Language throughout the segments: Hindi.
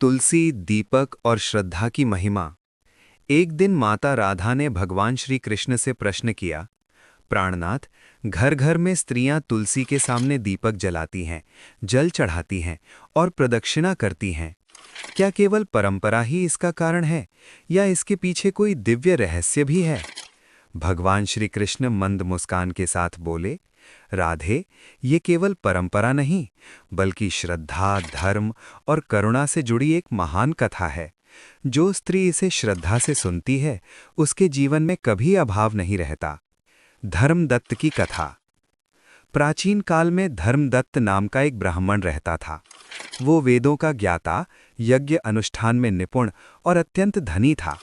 तुलसी, दीपक और श्रद्धा की महिमा। एक दिन माता राधा ने भगवान श्री कृष्ण से प्रश्न किया, प्राणनाथ, घर घर में स्त्रियां तुलसी के सामने दीपक जलाती हैं, जल चढ़ाती हैं और प्रदक्षिणा करती हैं। क्या केवल परंपरा ही इसका कारण है या इसके पीछे कोई दिव्य रहस्य भी है? भगवान श्री कृष्ण मंद मुस्कान के साथ बोले, राधे, ये केवल परंपरा नहीं, बल्कि श्रद्धा, धर्म और करुणा से जुड़ी एक महान कथा है। जो स्त्री इसे श्रद्धा से सुनती है, उसके जीवन में कभी अभाव नहीं रहता। धर्मदत्त की कथा। प्राचीन काल में धर्मदत्त नाम का एक ब्राह्मण रहता था। वो वेदों का ज्ञाता, यज्ञ अनुष्ठान में निपुण और अत्यंत धनी था।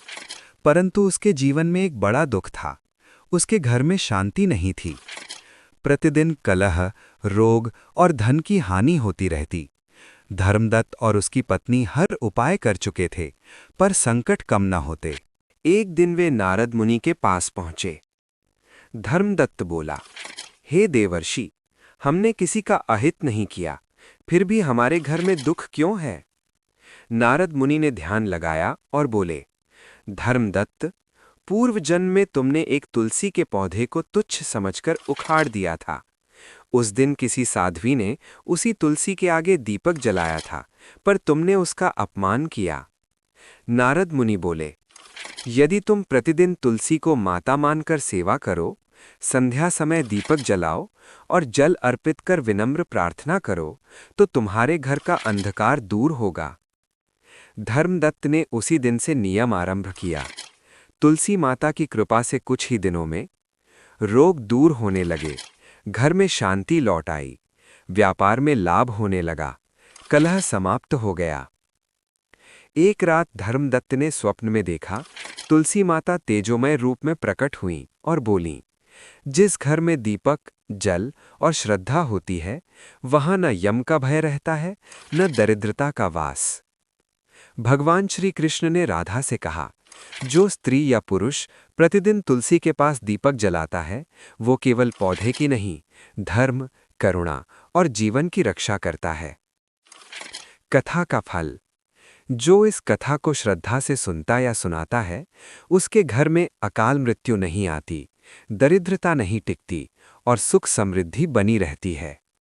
परंतु उसके जीवन में एक बड़ा दुख था। उसके घर में शांति नहीं थी। प्रतिदिन कलह, रोग और धन की हानि होती रहती। धर्मदत्त और उसकी पत्नी हर उपाय कर चुके थे, पर संकट कम न होते। एक दिन वे नारद मुनि के पास पहुंचे। धर्मदत्त बोला, हे देवर्षि, हमने किसी का अहित नहीं किया, फिर भी हमारे घर में दुख क्यों है? नारद मुनि ने ध्यान लगाया और बोले, धर्मदत्त, पूर्व जन्म में तुमने एक तुलसी के पौधे को तुच्छ समझकर उखाड़ दिया था। उस दिन किसी साध्वी ने उसी तुलसी के आगे दीपक जलाया था, पर तुमने उसका अपमान किया। नारद मुनि बोले, यदि तुम प्रतिदिन तुलसी को माता मानकर सेवा करो, संध्या समय दीपक जलाओ और जल अर्पित कर विनम्र प्रार्थना करो, तो तुम्हारे घर का अंधकार दूर होगा। धर्मदत्त ने उसी दिन से नियम आरंभ किया। तुलसी माता की कृपा से कुछ ही दिनों में रोग दूर होने लगे, घर में शांति लौट आई, व्यापार में लाभ होने लगा, कलह समाप्त हो गया। एक रात धर्मदत्त ने स्वप्न में देखा, तुलसी माता तेजोमय रूप में प्रकट हुईं और बोलीं, जिस घर में दीपक, जल और श्रद्धा होती है, वहां न यम का भय रहता है, न दरिद्रता का वास। भगवान श्री कृष्ण ने राधा से कहा, जो स्त्री या पुरुष प्रतिदिन तुलसी के पास दीपक जलाता है, वो केवल पौधे की नहीं, धर्म, करुणा और जीवन की रक्षा करता है। कथा का फल। जो इस कथा को श्रद्धा से सुनता या सुनाता है, उसके घर में अकाल मृत्यु नहीं आती, दरिद्रता नहीं टिकती और सुख समृद्धि बनी रहती है।